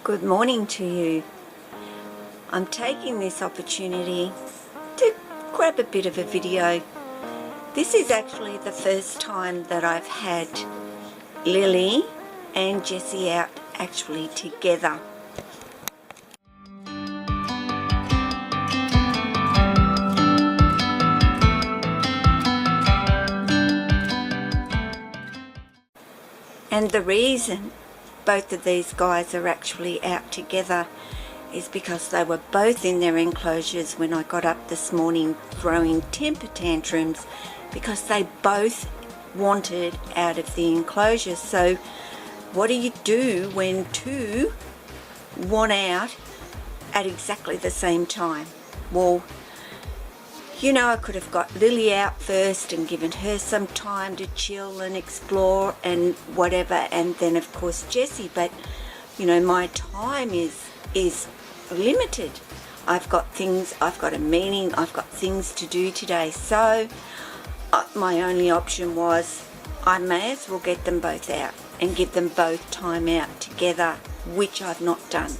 Good morning to you. I'm taking this opportunity to grab a bit of a video. This is actually the first time that I've had Lily and Jessie out actually together. And the reason both of these guys are actually out together is because they were both in their enclosures when I got up this morning throwing temper tantrums because they both wanted out of the enclosure. So what do you do when two want out at exactly the same time? Well, you know, I could have got Lily out first and given her some time to chill and explore and whatever, and then of course Jessie, but you know, my time is limited. I've got a meeting, I've got things to do today, so my only option was I may as well get them both out and give them both time out together, which I've not done.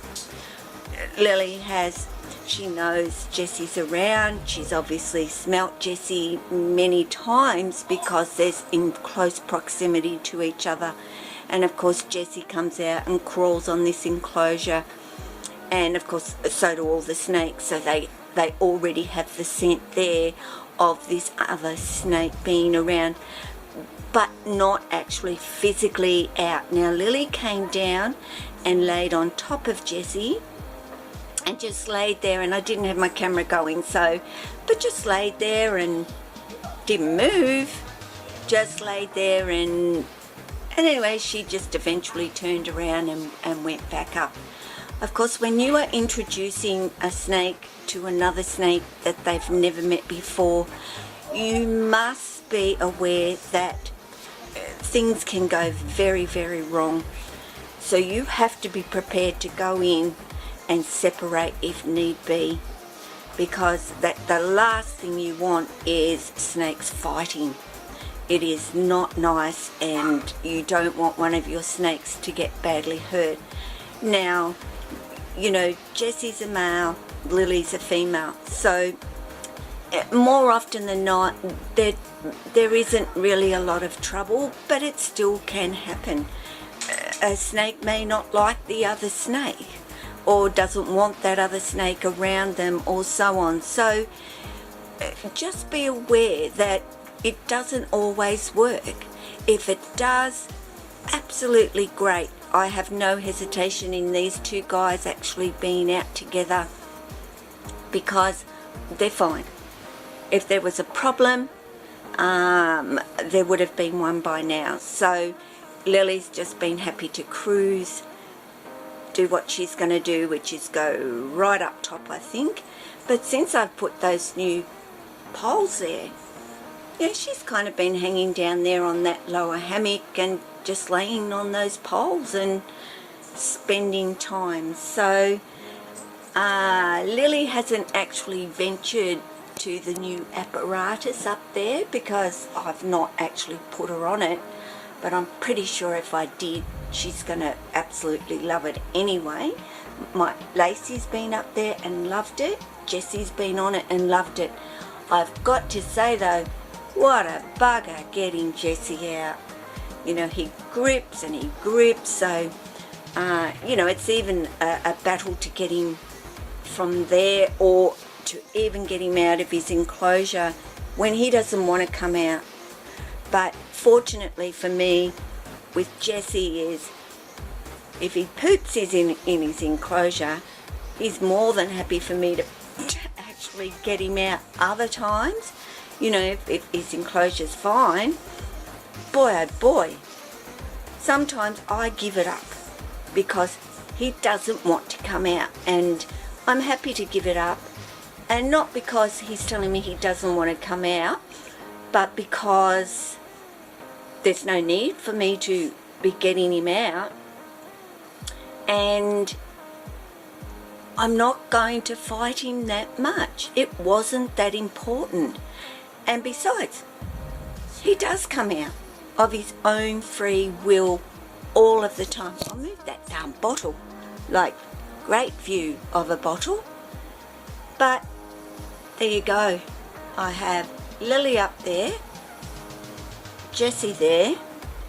Lily she knows Jessie's around. She's obviously smelt Jessie many times because they're in close proximity to each other. And of course Jessie comes out and crawls on this enclosure, and of course so do all the snakes, so they already have the scent there of this other snake being around, but not actually physically out. Now Lily came down and laid on top of Jessie and just laid there, and I didn't have my camera going, but just laid there and didn't move, just laid there, and anyway she just eventually turned around and went back up. Of course, when you are introducing a snake to another snake that they've never met before, you must be aware that things can go very, very wrong. So you have to be prepared to go in and separate if need be, because the last thing you want is snakes fighting. It is not nice, and you don't want one of your snakes to get badly hurt. Now, you know, Jessie's a male, Lily's a female, so more often than not there isn't really a lot of trouble, but it still can happen. A snake may not like the other snake, or doesn't want that other snake around them, or so on. So just be aware that it doesn't always work. If it does, absolutely great. I have no hesitation in these two guys actually being out together because they're fine. If there was a problem, there would have been one by now. So Lily's just been happy to cruise, do what she's going to do, which is go right up top, I think. But since I've put those new poles there, yeah, she's kind of been hanging down there on that lower hammock and just laying on those poles and spending time. So Lily hasn't actually ventured to the new apparatus up there because I've not actually put her on it, but I'm pretty sure if I did, she's going to absolutely love it anyway. Lacey's been up there and loved it. Jessie's been on it and loved it. I've got to say though, what a bugger getting Jessie out. You know, he grips and he grips, so you know, it's even a battle to get him from there, or to even get him out of his enclosure when he doesn't want to come out. But fortunately for me with Jessie is, if he poops in his enclosure, he's more than happy for me to actually get him out other times. You know, if his enclosure's fine, boy oh boy, sometimes I give it up because he doesn't want to come out, and I'm happy to give it up, and not because he's telling me he doesn't want to come out, but because there's no need for me to be getting him out, and I'm not going to fight him that much. It wasn't that important. And besides, he does come out of his own free will all of the time. I'll move that damn bottle. like great view of a bottle. But there you go. I have Lily up there, Jessie there,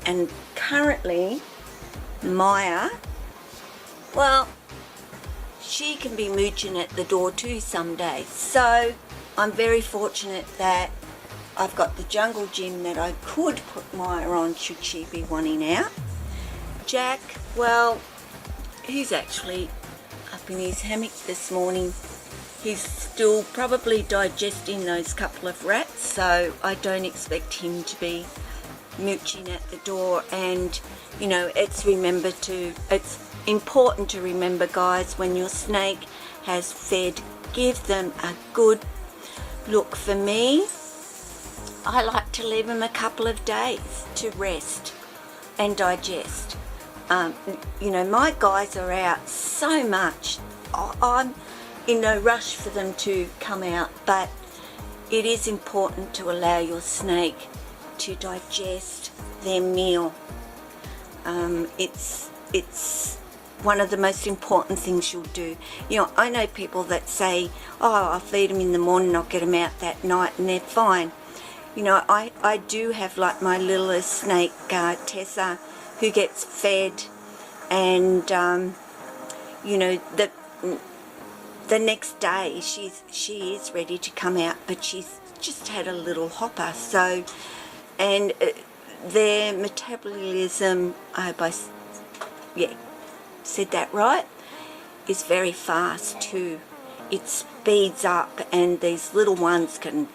and currently Maya, well, she can be mooching at the door too some days. So I'm very fortunate that I've got the jungle gym that I could put Maya on should she be wanting out. Jack, well, he's actually up in his hammock this morning. He's still probably digesting those couple of rats, so I don't expect him to be mooching at the door. And you know, it's important to remember, guys, when your snake has fed, give them a good look. For me, I like to leave them a couple of days to rest and digest. You know, my guys are out so much. I'm in no rush for them to come out, but it is important to allow your snake to digest their meal. It's one of the most important things you'll do. You know, I know people that say, oh, I'll feed them in the morning, I'll get them out that night, and they're fine. You know, I do have like my littlest snake, Tessa, who gets fed, and you know, the next day she is ready to come out, but she's just had a little hopper. So, and their metabolism, I hope I said that right, is very fast too. It speeds up, and these little ones can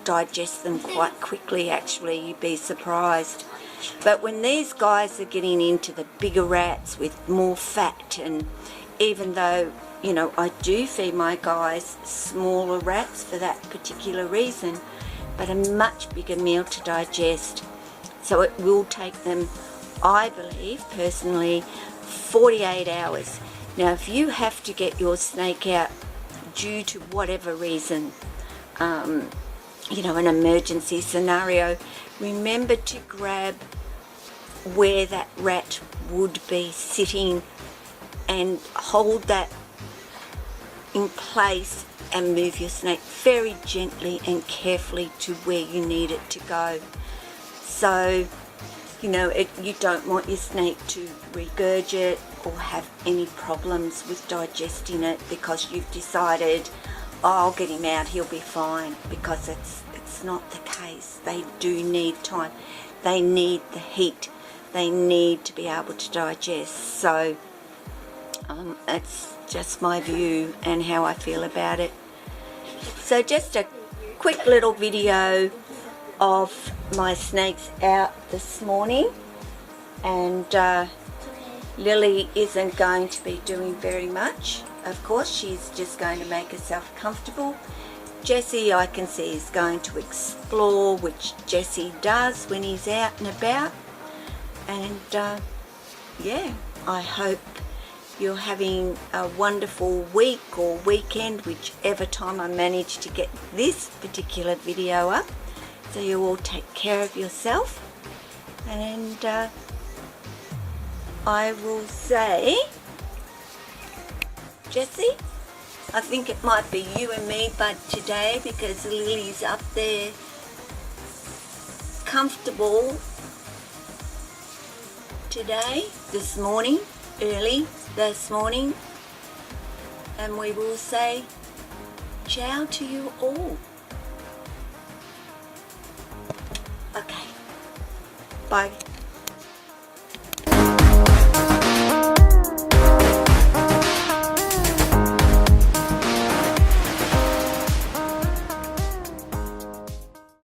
digest them quite quickly, actually. You'd be surprised. But when these guys are getting into the bigger rats with more fat, and even though, you know, I do feed my guys smaller rats for that particular reason, but a much bigger meal to digest. So it will take them, I believe, personally, 48 hours. Now, if you have to get your snake out due to whatever reason, you know, an emergency scenario, remember to grab where that rat would be sitting and hold that in place and move your snake very gently and carefully to where you need it to go. So, you know, you don't want your snake to regurgitate or have any problems with digesting it because you've decided, oh, I'll get him out, he'll be fine, because it's not the case. They do need time. They need the heat. They need to be able to digest. So it's just my view and how I feel about it. So just a quick little video of my snakes out this morning, and Lily isn't going to be doing very much. Of course, she's just going to make herself comfortable. Jessie, I can see, is going to explore, which Jessie does when he's out and about. And yeah, I hope you're having a wonderful week or weekend, whichever time I manage to get this particular video up. So you all take care of yourself, and I will say, Jessie, I think it might be you and me, but today, because Lily's up there comfortable today, this morning, early this morning, and we will say ciao to you all. Okay, bye.